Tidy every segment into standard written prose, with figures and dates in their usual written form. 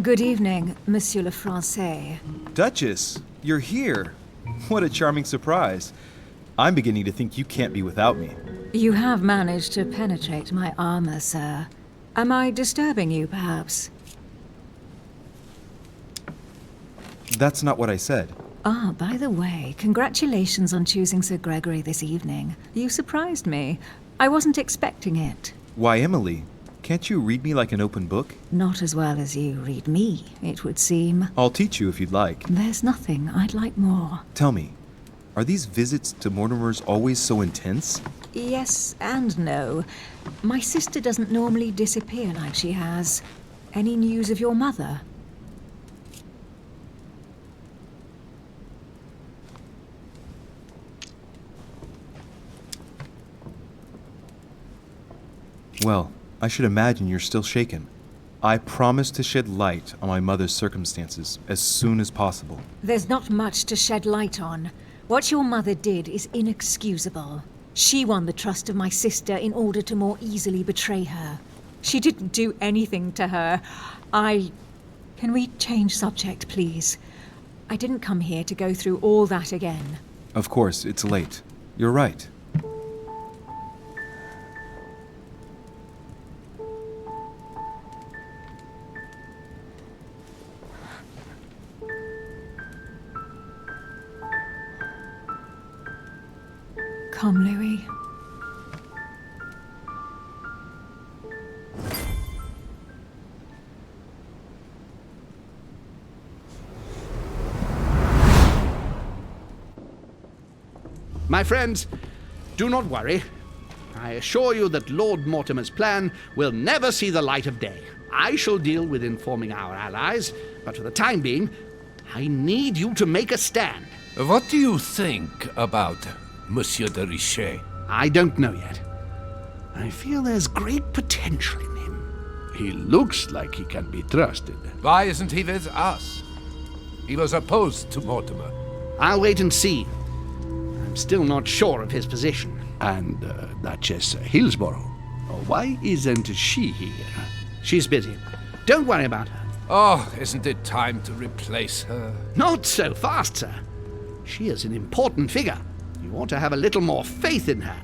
Good evening, Monsieur le Français. Duchess, you're here. What a charming surprise. I'm beginning to think you can't be without me. You have managed to penetrate my armor, sir. Am I disturbing you, perhaps? That's not what I said. Ah, by the way, congratulations on choosing Sir Gregory this evening. You surprised me. I wasn't expecting it. Why, Emily, can't you read me like an open book? Not as well as you read me, it would seem. I'll teach you if you'd like. There's nothing I'd like more. Tell me, are these visits to Mortimer's always so intense? Yes and no. My sister doesn't normally disappear like she has. Any news of your mother? Well, I should imagine you're still shaken. I promise to shed light on my mother's circumstances as soon as possible. There's not much to shed light on. What your mother did is inexcusable. She won the trust of my sister in order to more easily betray her. She didn't do anything to her. Can we change subject, please? I didn't come here to go through all that again. Of course, it's late. You're right. Come, Louis. My friends, do not worry. I assure you that Lord Mortimer's plan will never see the light of day. I shall deal with informing our allies, but for the time being, I need you to make a stand. What do you think about Monsieur de Richet? I don't know yet. I feel there's great potential in him. He looks like he can be trusted. Why isn't he with us? He was opposed to Mortimer. I'll wait and see. I'm still not sure of his position. And Duchess Hillsborough. Why isn't she here? She's busy. Don't worry about her. Oh, isn't it time to replace her? Not so fast, sir. She is an important figure. You ought to have a little more faith in her.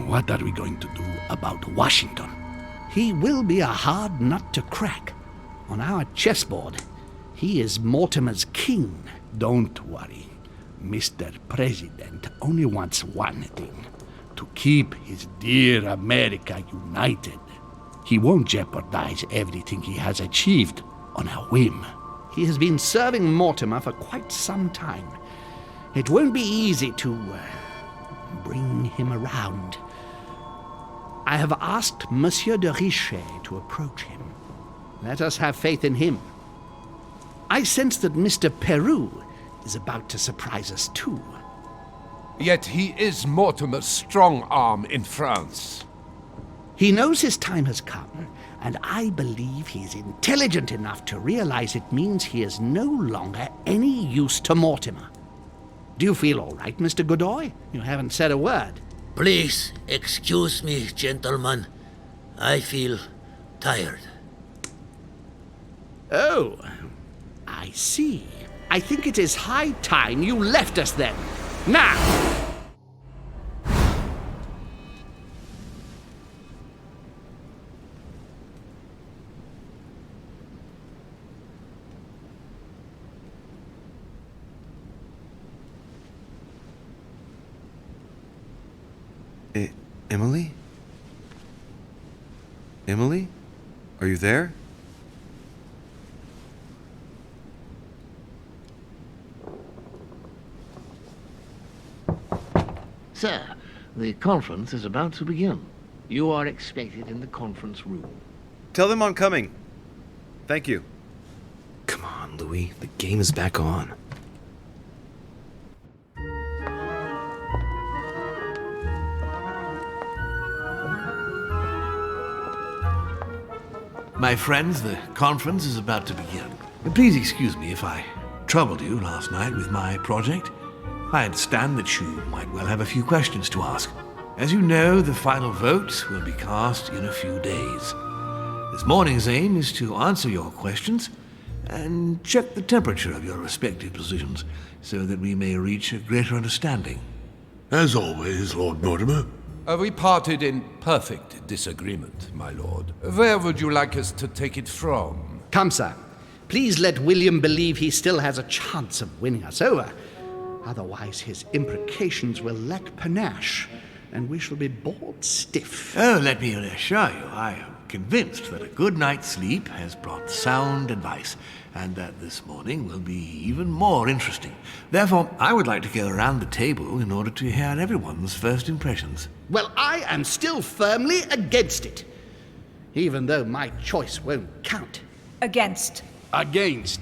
What are we going to do about Washington? He will be a hard nut to crack. On our chessboard, he is Mortimer's king. Don't worry. Mr. President only wants one thing: to keep his dear America united. He won't jeopardize everything he has achieved on a whim. He has been serving Mortimer for quite some time. It won't be easy to bring him around. I have asked Monsieur de Richet to approach him. Let us have faith in him. I sense that Mr. Peru is about to surprise us too. Yet he is Mortimer's strong arm in France. He knows his time has come, and I believe he is intelligent enough to realize it means he is no longer any use to Mortimer. Do you feel all right, Mr. Godoy? You haven't said a word. Please excuse me, gentlemen. I feel tired. Oh, I see. I think it is high time you left us then. Now! Emily? Emily? Are you there? Sir, the conference is about to begin. You are expected in the conference room. Tell them I'm coming. Thank you. Come on, Louis. The game is back on. My friends, the conference is about to begin. Please excuse me if I troubled you last night with my project. I understand that you might well have a few questions to ask. As you know, the final vote will be cast in a few days. This morning's aim is to answer your questions and check the temperature of your respective positions so that we may reach a greater understanding. As always, Lord Mortimer. We parted in perfect disagreement, my lord. Where would you like us to take it from? Come, sir. Please let William believe he still has a chance of winning us over. Otherwise, his imprecations will lack panache, and we shall be bored stiff. Oh, let me reassure you, I am convinced that a good night's sleep has brought sound advice, and that this morning will be even more interesting. Therefore, I would like to go around the table in order to hear everyone's first impressions. Well, I am still firmly against it, even though my choice won't count. Against. Against.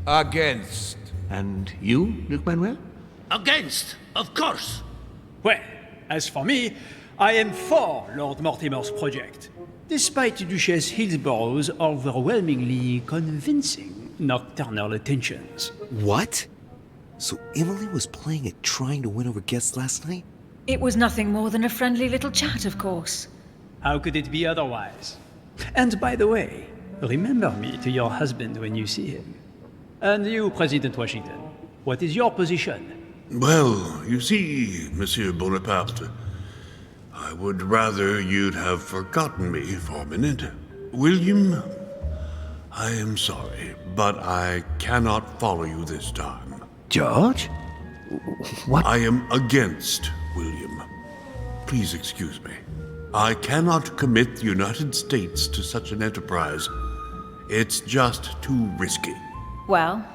Against. And you, Luke Manuel? Against, of course. Well, as for me, I am for Lord Mortimer's project, despite Duchess Hillsborough's overwhelmingly convincing nocturnal attentions. What? So Emily was playing at trying to win over guests last night? It was nothing more than a friendly little chat, of course. How could it be otherwise? And by the way, remember me to your husband when you see him. And you, President Washington, what is your position? Well, you see, Monsieur Bonaparte, I would rather you'd have forgotten me for a minute. William, I am sorry, but I cannot follow you this time. George? What? I am against William. Please excuse me. I cannot commit the United States to such an enterprise. It's just too risky. Well,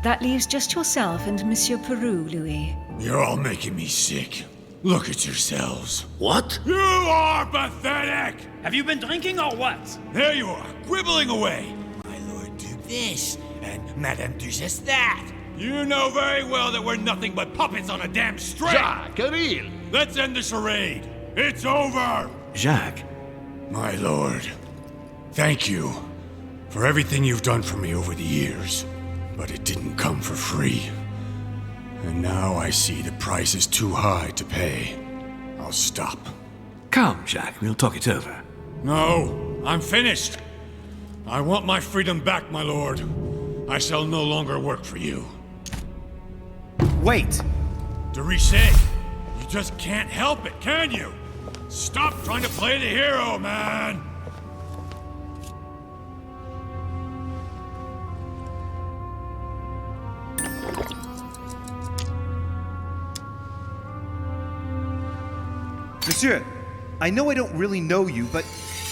that leaves just yourself and Monsieur Peru, Louis. You're all making me sick. Look at yourselves. What? You are pathetic! Have you been drinking or what? There you are, quibbling away. My Lord Duke this, and Madame Duchess that. You know very well that we're nothing but puppets on a damn string. Jacques, Camille! Let's end the charade. It's over! Jacques? My lord, thank you for everything you've done for me over the years. But it didn't come for free. And now I see the price is too high to pay. I'll stop. Come, Jacques, we'll talk it over. No, I'm finished. I want my freedom back, my lord. I shall no longer work for you. Wait! De Richet, you just can't help it, can you? Stop trying to play the hero, man! Monsieur, I know I don't really know you, but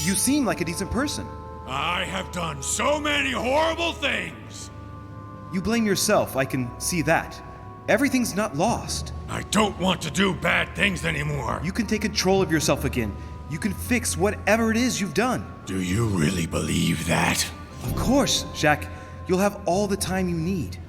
you seem like a decent person. I have done so many horrible things! You blame yourself, I can see that. Everything's not lost. I don't want to do bad things anymore. You can take control of yourself again. You can fix whatever it is you've done. Do you really believe that? Of course, Jacques. You'll have all the time you need.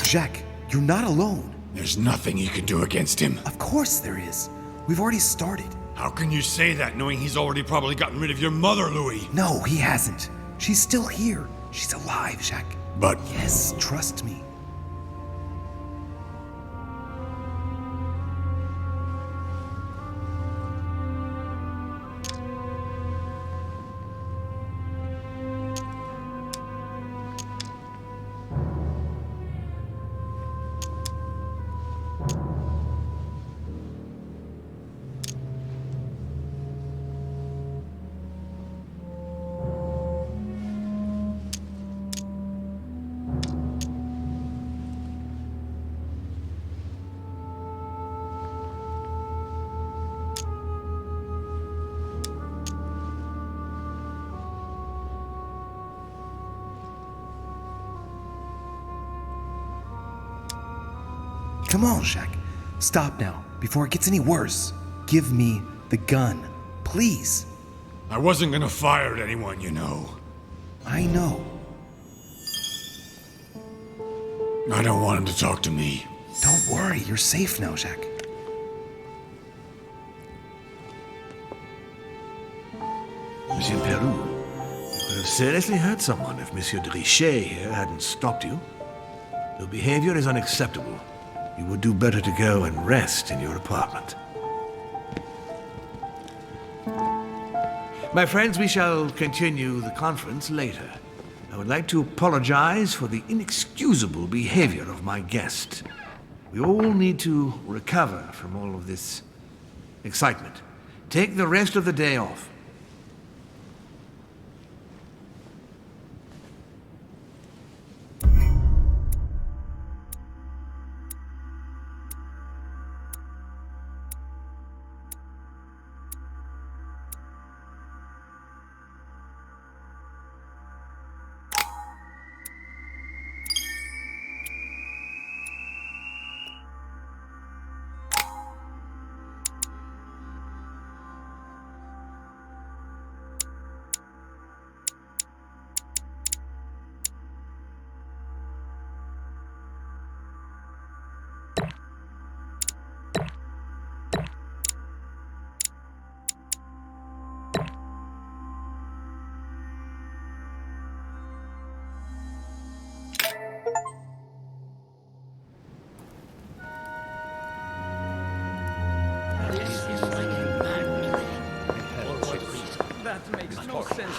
Jacques, you're not alone. There's nothing you can do against him. Of course there is. We've already started. How can you say that, knowing he's already probably gotten rid of your mother, Louis? No, he hasn't. She's still here. She's alive, Jacques. But... Yes, trust me. Come on, Jacques. Stop now, before it gets any worse. Give me the gun, please. I wasn't gonna fire at anyone, you know. I know. I don't want him to talk to me. Don't worry, you're safe now, Jacques. Monsieur Peru, you could have seriously hurt someone if Monsieur de Richet here hadn't stopped you. Your behavior is unacceptable. You would do better to go and rest in your apartment. My friends, we shall continue the conference later. I would like to apologize for the inexcusable behavior of my guest. We all need to recover from all of this excitement. Take the rest of the day off.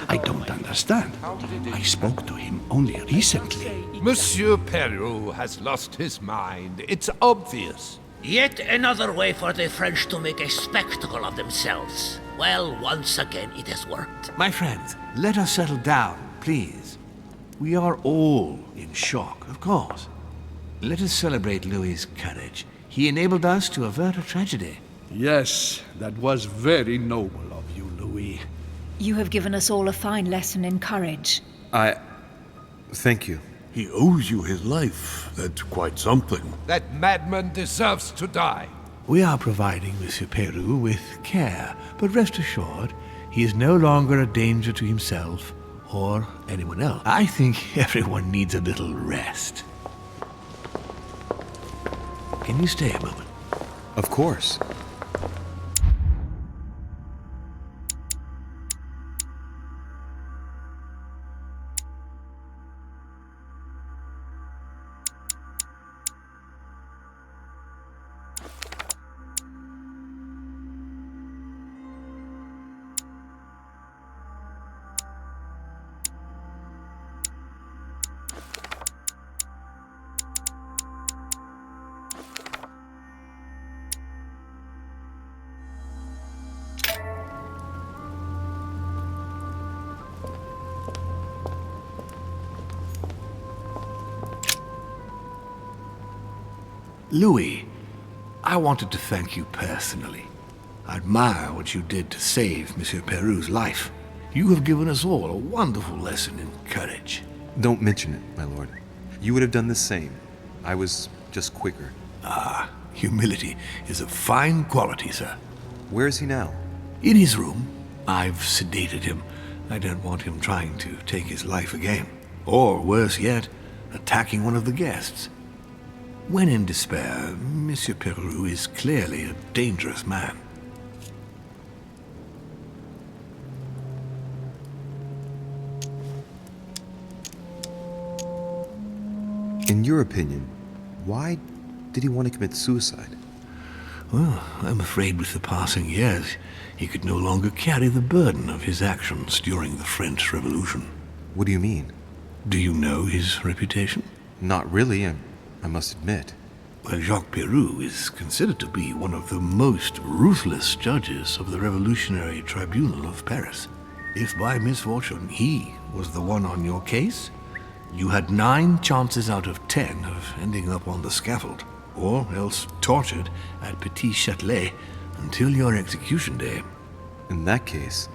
I don't understand. I spoke to him only recently. Monsieur Peru has lost his mind. It's obvious. Yet another way for the French to make a spectacle of themselves. Well, once again it has worked. My friends, let us settle down, please. We are all in shock, of course. Let us celebrate Louis's courage. He enabled us to avert a tragedy. Yes, that was very noble of you, Louis. You have given us all a fine lesson in courage. Thank you. He owes you his life. That's quite something. That madman deserves to die. We are providing Monsieur Peru with care, but rest assured, he is no longer a danger to himself or anyone else. I think everyone needs a little rest. Can you stay a moment? Of course. Louis, I wanted to thank you personally. I admire what you did to save Monsieur Peru's life. You have given us all a wonderful lesson in courage. Don't mention it, my lord. You would have done the same. I was just quicker. Ah, humility is a fine quality, sir. Where is he now? In his room. I've sedated him. I don't want him trying to take his life again. Or, worse yet, attacking one of the guests. When in despair, Monsieur Peru is clearly a dangerous man. In your opinion, why did he want to commit suicide? Well, I'm afraid with the passing years, he could no longer carry the burden of his actions during the French Revolution. What do you mean? Do you know his reputation? Not really, I must admit. Well, Jacques Peru is considered to be one of the most ruthless judges of the Revolutionary Tribunal of Paris. If by misfortune he was the one on your case, you had 9 chances out of 10 of ending up on the scaffold, or else tortured at Petit Châtelet until your execution day. In that case,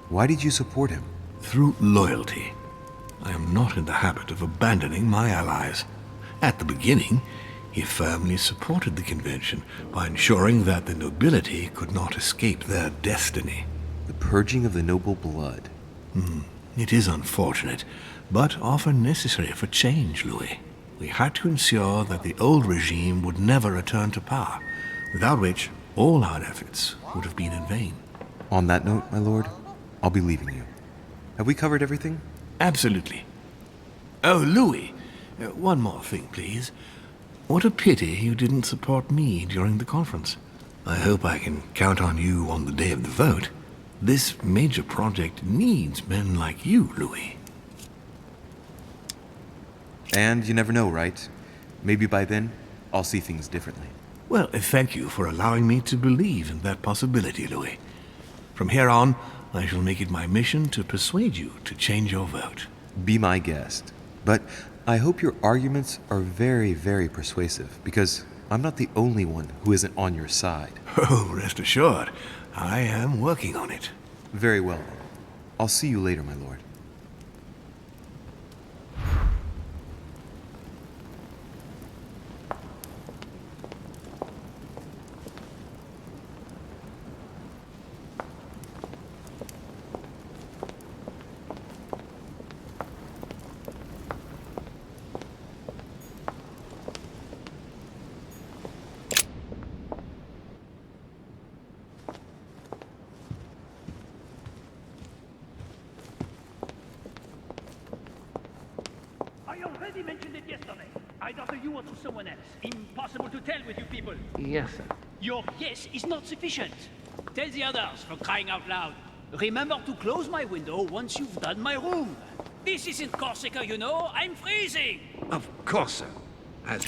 why did you support him? Through loyalty. I am not in the habit of abandoning my allies. At the beginning, he firmly supported the convention by ensuring that the nobility could not escape their destiny. The purging of the noble blood. It is unfortunate, but often necessary for change, Louis. We had to ensure that the old regime would never return to power, without which all our efforts would have been in vain. On that note, my lord, I'll be leaving you. Have we covered everything? Absolutely. Oh, Louis, one more thing, please. What a pity you didn't support me during the conference. I hope I can count on you on the day of the vote. This major project needs men like you, Louis. And you never know, right? Maybe by then, I'll see things differently. Well, thank you for allowing me to believe in that possibility, Louis. From here on, I shall make it my mission to persuade you to change your vote. Be my guest. But I hope your arguments are very, very persuasive, because I'm not the only one who isn't on your side. Oh, rest assured, I am working on it. Very well, then. I'll see you later, my lord. I already mentioned it yesterday. Either to you or to someone else. Impossible to tell with you people. Yes, sir. Your yes is not sufficient. Tell the others, for crying out loud. Remember to close my window once you've done my room. This isn't Corsica, you know. I'm freezing. Of course, sir. As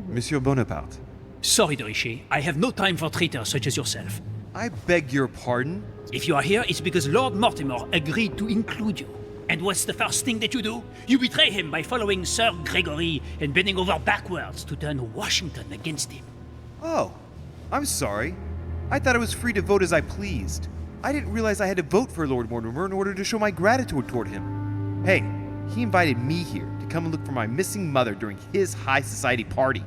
Monsieur Bonaparte. Sorry, de Richet. I have no time for traitors such as yourself. I beg your pardon? If you are here, it's because Lord Mortimer agreed to include you. And what's the first thing that you do? You betray him by following Sir Gregory and bending over backwards to turn Washington against him. Oh, I'm sorry. I thought I was free to vote as I pleased. I didn't realize I had to vote for Lord Mortimer in order to show my gratitude toward him. Hey, he invited me here to come and look for my missing mother during his high society party.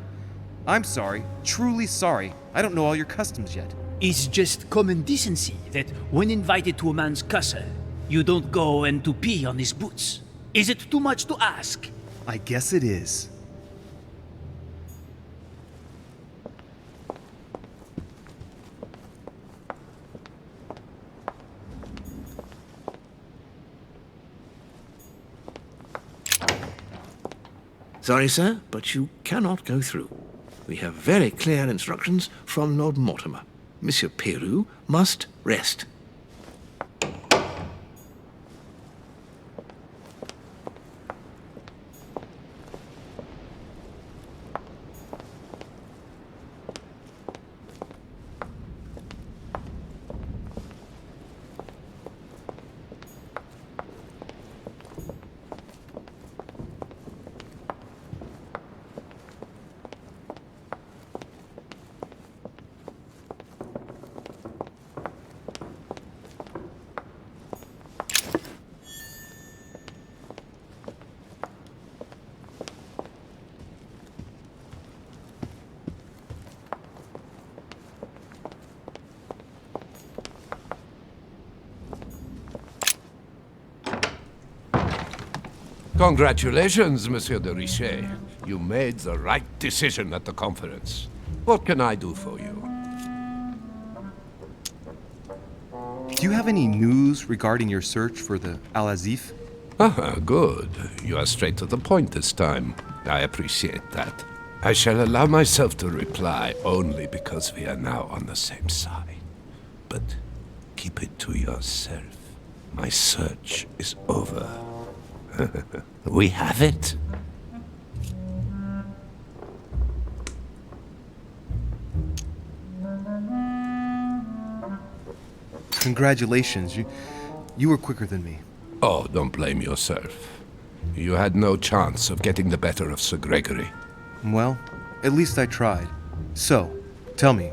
I'm sorry, truly sorry. I don't know all your customs yet. It's just common decency that when invited to a man's castle, you don't go and to pee on his boots. Is it too much to ask? I guess it is. Sorry, sir, but you cannot go through. We have very clear instructions from Lord Mortimer. Monsieur Peru must rest. Congratulations, Monsieur de Richet. You made the right decision at the conference. What can I do for you? Do you have any news regarding your search for the Al-Azif? Good. You are straight to the point this time. I appreciate that. I shall allow myself to reply only because we are now on the same side. But keep it to yourself. My search is over. We have it. Congratulations. You were quicker than me. Oh, don't blame yourself. You had no chance of getting the better of Sir Gregory. Well, at least I tried. So, tell me,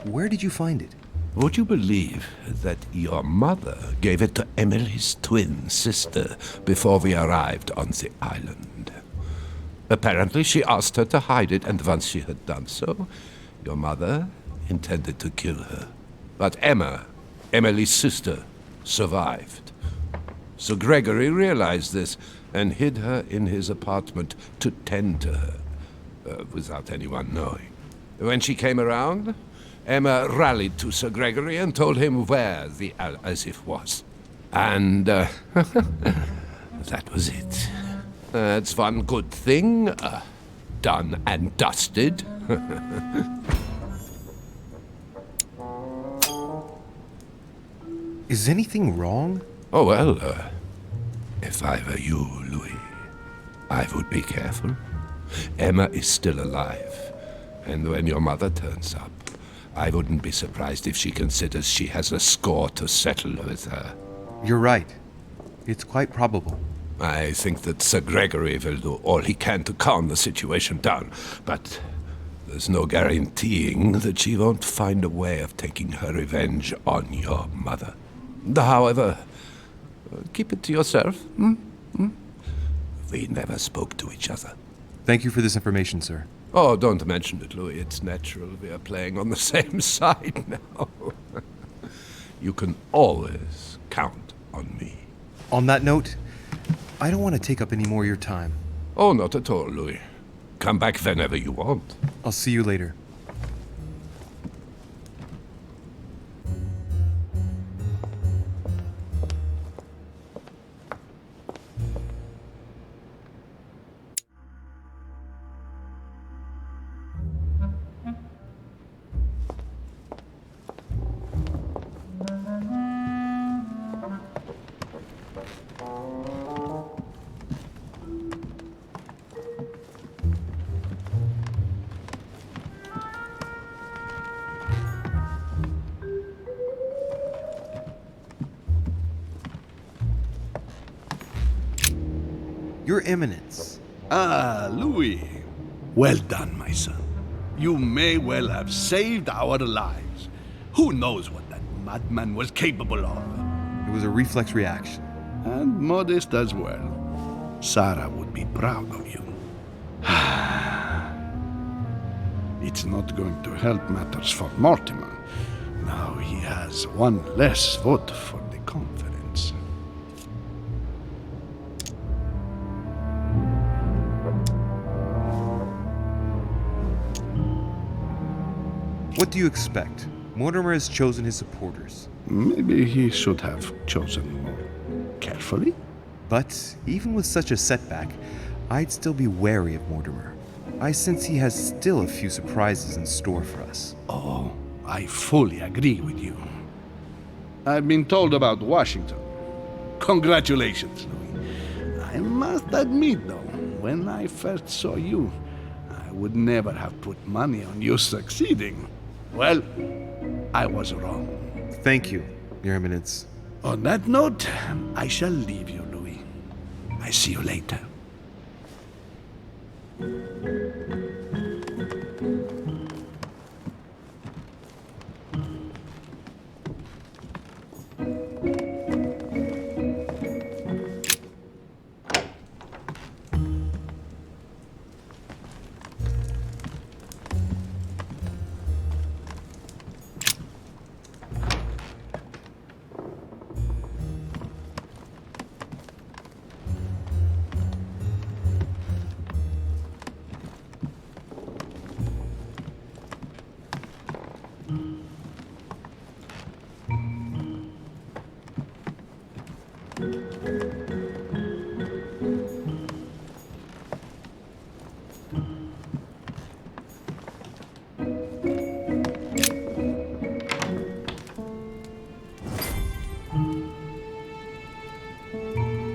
where did you find it? Would you believe that your mother gave it to Emily's twin sister before we arrived on the island? Apparently she asked her to hide it, and once she had done so, your mother intended to kill her. But Emma, Emily's sister, survived. Sir Gregory realized this and hid her in his apartment to tend to her, without anyone knowing. When she came around, Emma rallied to Sir Gregory and told him where the as-if was. And that was it. That's one good thing. Done and dusted. Is anything wrong? Oh, well, if I were you, Louis, I would be careful. Emma is still alive, and when your mother turns up, I wouldn't be surprised if she considers she has a score to settle with her. You're right. It's quite probable. I think that Sir Gregory will do all he can to calm the situation down, but there's no guaranteeing that she won't find a way of taking her revenge on your mother. However, keep it to yourself. We never spoke to each other. Thank you for this information, sir. Oh, don't mention it, Louis. It's natural. We are playing on the same side now. You can always count on me. On that note, I don't want to take up any more of your time. Oh, not at all, Louis. Come back whenever you want. I'll see you later. Your Eminence. Ah, Louis. Well done, my son. You may well have saved our lives. Who knows what that madman was capable of? It was a reflex reaction. And modest as well. Sarah would be proud of you. It's not going to help matters for Mortimer. Now he has one less vote for the conference. What do you expect? Mortimer has chosen his supporters. Maybe he should have chosen more carefully? But even with such a setback, I'd still be wary of Mortimer. I sense he has still a few surprises in store for us. Oh, I fully agree with you. I've been told about Washington. Congratulations, Louis. I must admit, though, when I first saw you, I would never have put money on you succeeding. Well, I was wrong. Thank you, Your Eminence. On that note, I shall leave you, Louis. I see you later.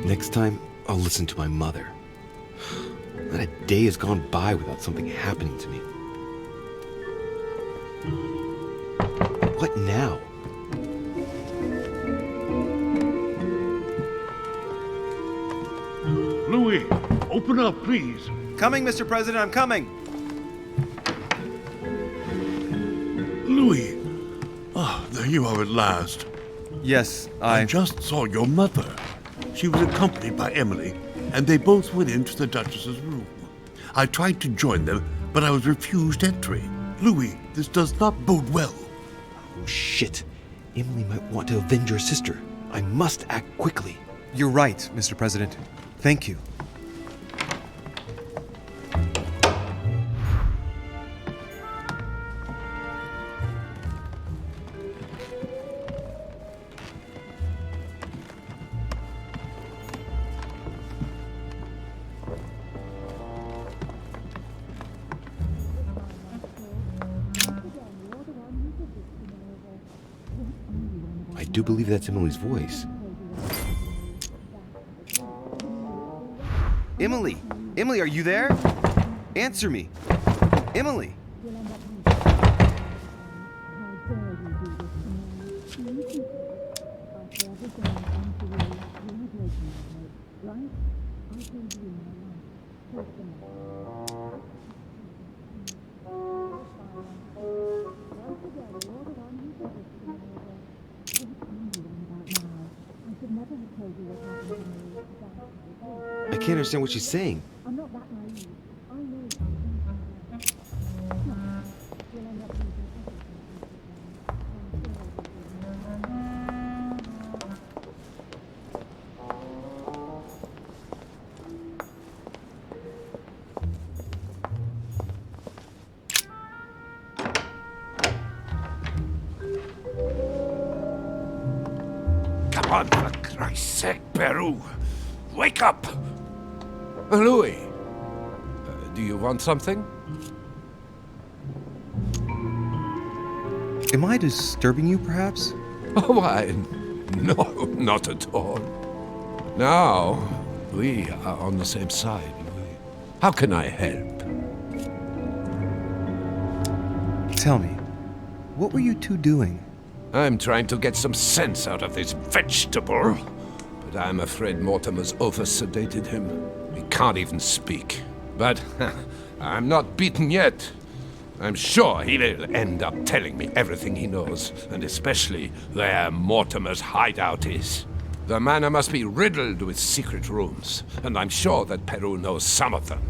Next time, I'll listen to my mother. Not a day has gone by without something happening to me. What now? Louis, open up, please. Coming, Mr. President, I'm coming! Louis. Ah, there you are at last. Yes, I just saw your mother. She was accompanied by Emily, and they both went into the Duchess's room. I tried to join them, but I was refused entry. Louis, this does not bode well. Oh, shit. Emily might want to avenge her sister. I must act quickly. You're right, Mr. President. Thank you. I do believe that's Emily's voice. Emily! Emily, are you there? Answer me. Emily! I can't understand what she's saying. Come on, for Christ's sake, Peru. Wake up! Louis, do you want something? Am I disturbing you, perhaps? Oh, no, not at all. Now, we are on the same side, Louis. How can I help? Tell me, what were you two doing? I'm trying to get some sense out of this vegetable, but I'm afraid Mortimer's over-sedated him. He can't even speak. But I'm not beaten yet. I'm sure he will end up telling me everything he knows, and especially where Mortimer's hideout is. The manor must be riddled with secret rooms, and I'm sure that Peru knows some of them.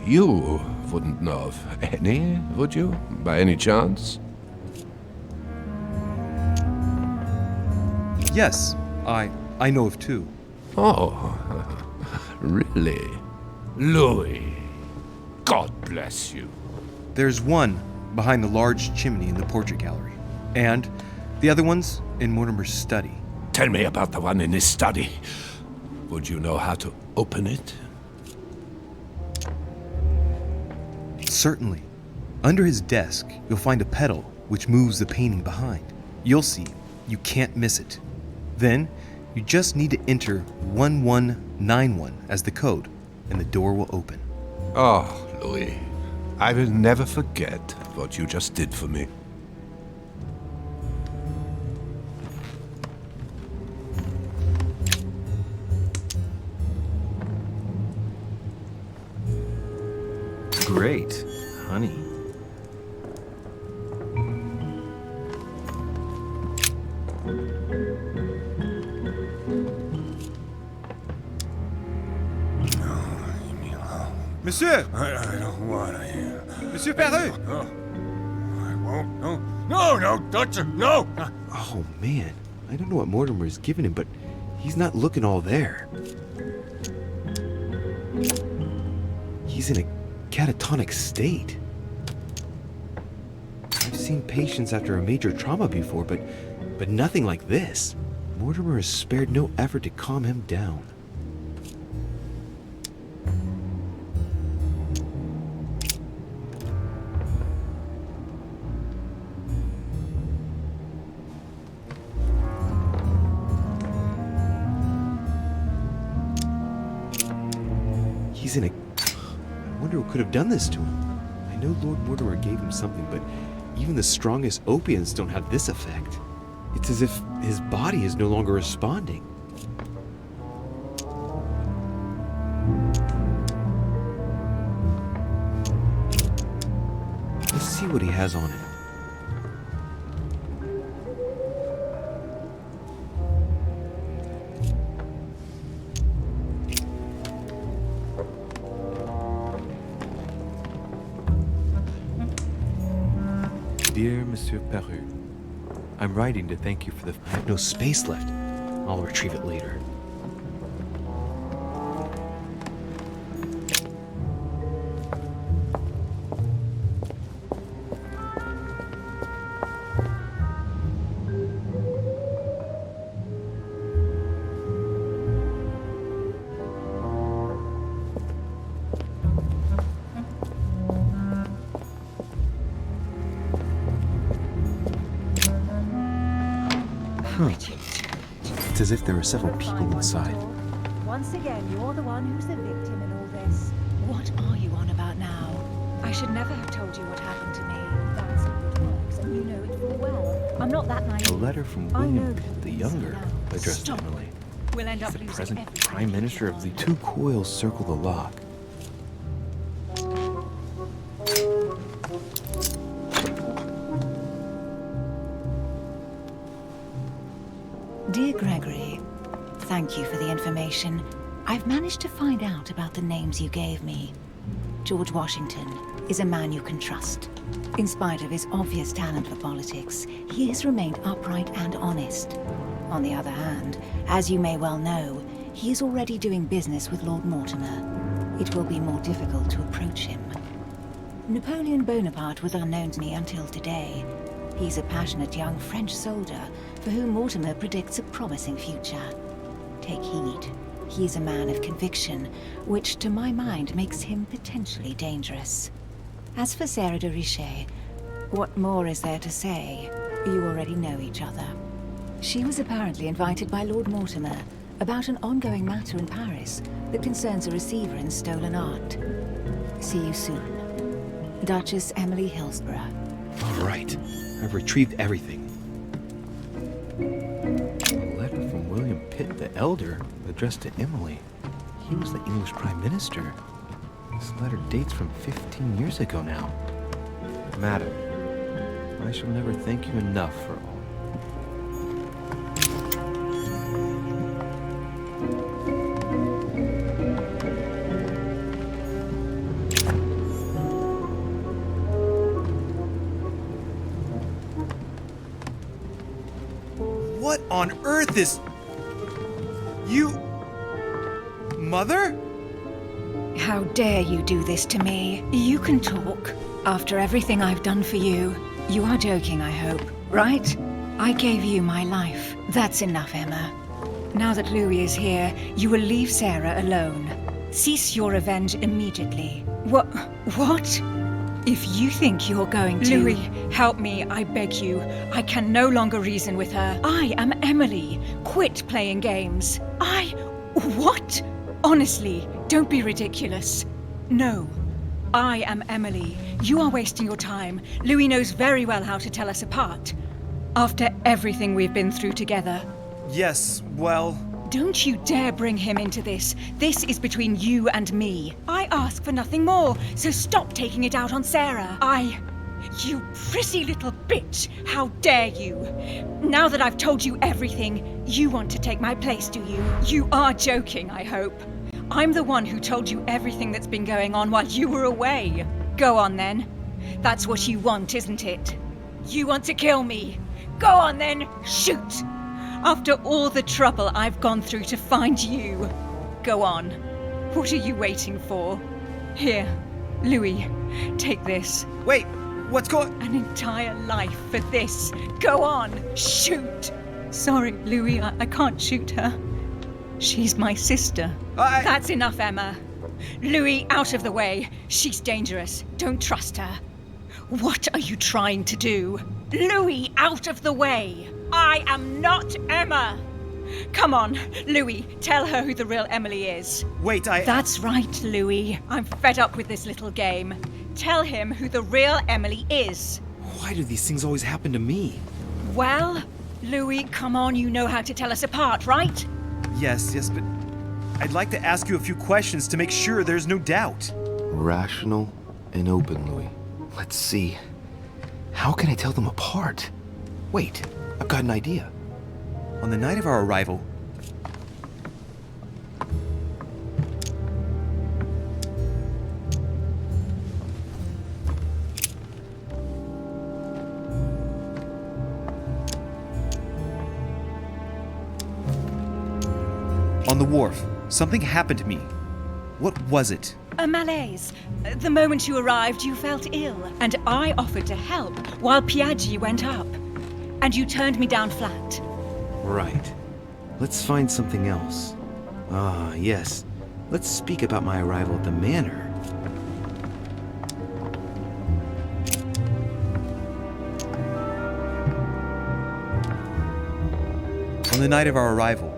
You wouldn't know of any, would you, by any chance? Yes, I know of two. Oh, really? Louis, God bless you. There's one behind the large chimney in the portrait gallery, and the other one's in Mortimer's study. Tell me about the one in his study. Would you know how to open it? Certainly. Under his desk, you'll find a pedal which moves the painting behind. You'll see. You can't miss it. Then, you just need to enter 1191 as the code, and the door will open. Oh, Louis, I will never forget what you just did for me. Great, honey. Monsieur! I don't want to hear. Monsieur Peru! No. I won't. No. No, don't touch her. No! Oh, man. I don't know what Mortimer has given him, but he's not looking all there. He's in a catatonic state. I've seen patients after a major trauma before, but nothing like this. Mortimer has spared no effort to calm him down. He's in a... I wonder who could have done this to him. I know Lord Mortimer gave him something, but even the strongest opiates don't have this effect. It's as if his body is no longer responding. Let's see what he has on him. Dear Monsieur Peru, I'm writing to thank you for the... I have no space left. I'll retrieve it later. It's as if there were several people inside. Once again, you're the one who's the victim in all this. What are you on about now? I should never have told you what happened to me. That's how it works, and you know it full well. I'm not that naive. A letter from I know William the Pitt the things Younger, now. addressed to Stop. Emily. We'll end He's up the losing present everything. Prime Minister of the... Two coils circle the lock. Dear Gregory, thank you for the information. I've managed to find out about the names you gave me. George Washington is a man you can trust. In spite of his obvious talent for politics, he has remained upright and honest. On the other hand, as you may well know, he is already doing business with Lord Mortimer. It will be more difficult to approach him. Napoleon Bonaparte was unknown to me until today. He's a passionate young French soldier for whom Mortimer predicts a promising future. Take heed. He is a man of conviction, which to my mind makes him potentially dangerous. As for Sarah de Richet, what more is there to say? You already know each other. She was apparently invited by Lord Mortimer about an ongoing matter in Paris that concerns a receiver in stolen art. See you soon. Duchess Emily Hillsborough. All right. I've retrieved everything. A letter from William Pitt the Elder, addressed to Emily. He was the English Prime Minister. This letter dates from 15 years ago now. Madam, I shall never thank you enough for all. What on earth is... You... Mother? How dare you do this to me? You can talk. After everything I've done for you. You are joking, I hope, right? I gave you my life. That's enough, Emma. Now that Louis is here, you will leave Sarah alone. Cease your revenge immediately. What? If you think you're going to... Louis, help me, I beg you. I can no longer reason with her. I am Emily. Quit playing games. What? Honestly, don't be ridiculous. No. I am Emily. You are wasting your time. Louis knows very well how to tell us apart. After everything we've been through together. Yes, well... Don't you dare bring him into this. This is between you and me. I ask for nothing more, so stop taking it out on Sarah. You pretty little bitch! How dare you! Now that I've told you everything, you want to take my place, do you? You are joking, I hope. I'm the one who told you everything that's been going on while you were away. Go on then. That's what you want, isn't it? You want to kill me. Go on then, shoot! After all the trouble I've gone through to find you. Go on. What are you waiting for? Here, Louis, take this. Wait, what's going... An entire life for this. Go on, shoot! Sorry, Louis, I can't shoot her. She's my sister. That's enough, Emma. Louis, out of the way. She's dangerous. Don't trust her. What are you trying to do? Louis, out of the way. I am not Emma. Come on, Louis, tell her who the real Emily is. Wait, That's right, Louis. I'm fed up with this little game. Tell him who the real Emily is. Why do these things always happen to me? Well, Louis, come on, you know how to tell us apart, right? Yes, but I'd like to ask you a few questions to make sure there's no doubt. Rational and open, Louis. Let's see. How can I tell them apart? Wait, I've got an idea. On the night of our arrival, On the wharf, something happened to me. What was it? A malaise. The moment you arrived, you felt ill, and I offered to help while Piaggi went up. And you turned me down flat. Right. Let's find something else. Ah, yes. Let's speak about my arrival at the manor. On the night of our arrival,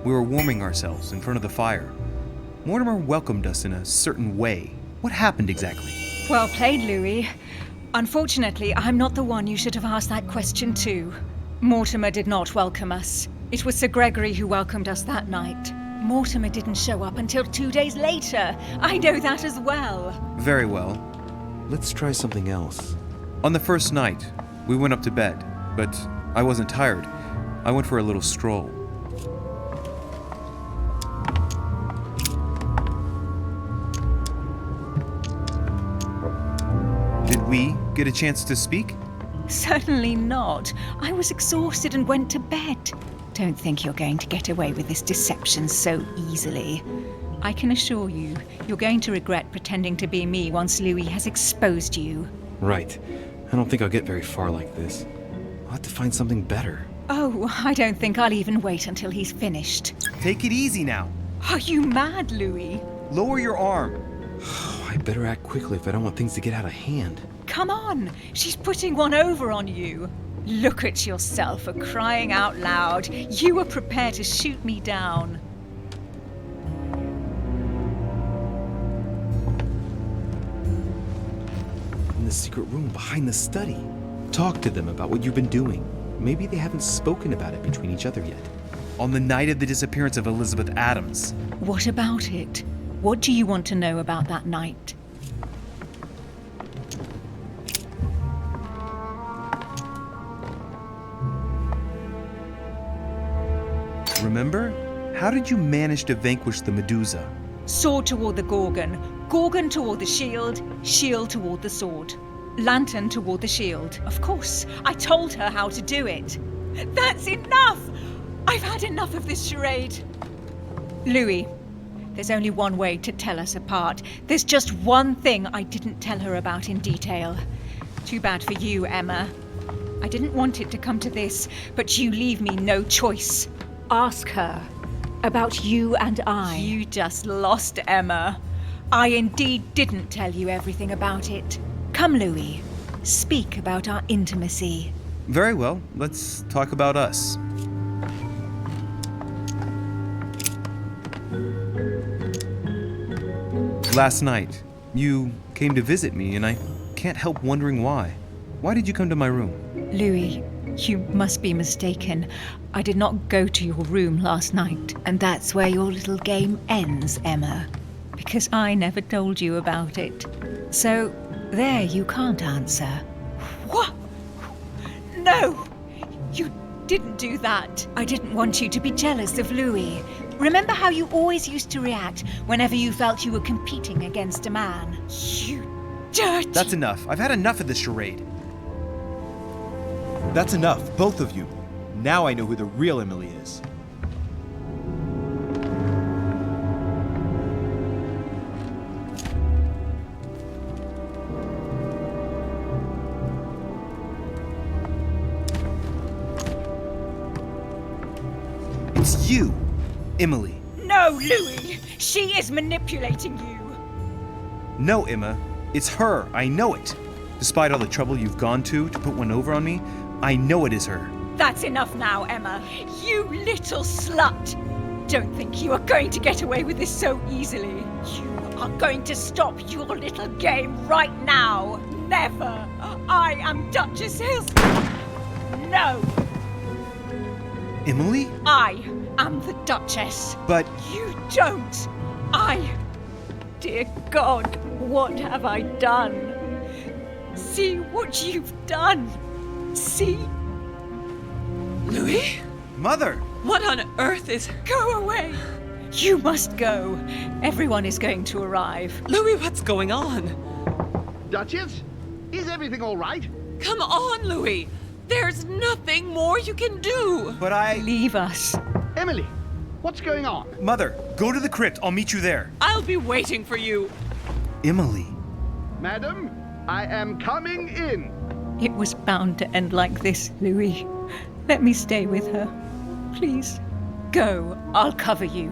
we were warming ourselves in front of the fire. Mortimer welcomed us in a certain way. What happened exactly? Well played, Louis. Unfortunately, I'm not the one you should have asked that question to. Mortimer did not welcome us. It was Sir Gregory who welcomed us that night. Mortimer didn't show up until 2 days later. I know that as well. Very well. Let's try something else. On the first night, we went up to bed, but I wasn't tired. I went for a little stroll. Did we get a chance to speak? Certainly not. I was exhausted and went to bed. Don't think you're going to get away with this deception so easily. I can assure you, you're going to regret pretending to be me once Louis has exposed you. Right. I don't think I'll get very far like this. I'll have to find something better. Oh, I don't think I'll even wait until he's finished. Take it easy now. Are you mad, Louis? Lower your arm. I better act quickly if I don't want things to get out of hand. Come on, she's putting one over on you. Look at yourself for crying out loud. You were prepared to shoot me down. In the secret room behind the study. Talk to them about what you've been doing. Maybe they haven't spoken about it between each other yet. On the night of the disappearance of Elizabeth Adams. What about it? What do you want to know about that night? Remember? How did you manage to vanquish the Medusa? Sword toward the Gorgon, Gorgon toward the shield, shield toward the sword. Lantern toward the shield. Of course, I told her how to do it. That's enough! I've had enough of this charade. Louis, there's only one way to tell us apart. There's just one thing I didn't tell her about in detail. Too bad for you, Emma. I didn't want it to come to this, but you leave me no choice. Ask her about you and I. You just lost, Emma. I indeed didn't tell you everything about it. Come, Louis. Speak about our intimacy. Very well. Let's talk about us. Last night, you came to visit me, and I can't help wondering why. Why did you come to my room? Louis, you must be mistaken. I did not go to your room last night. And that's where your little game ends, Emma. Because I never told you about it. So, there you can't answer. What? No! You didn't do that. I didn't want you to be jealous of Louis. Remember how you always used to react whenever you felt you were competing against a man? You dirty... That's enough. I've had enough of this charade. That's enough, both of you. Now I know who the real Emily is. It's you, Emily. No, Louis! She is manipulating you. No, Emma. It's her. I know it. Despite all the trouble you've gone to put one over on me, I know it is her. That's enough now, Emma. You little slut. Don't think you are going to get away with this so easily. You are going to stop your little game right now. Never. I am Duchess Hills. No. Emily? I am the Duchess. But... You don't. Dear God, what have I done? See what you've done. See? Louis? Mother! What on earth is... Go away! You must go. Everyone is going to arrive. Louis, what's going on? Duchess? Is everything all right? Come on, Louis. There's nothing more you can do. But I... Leave us. Emily, What's going on? Mother, go to the crypt. I'll meet you there. I'll be waiting for you. Emily. Madam, I am coming in. It was bound to end like this, Louis. Let me stay with her. Please. Go. I'll cover you.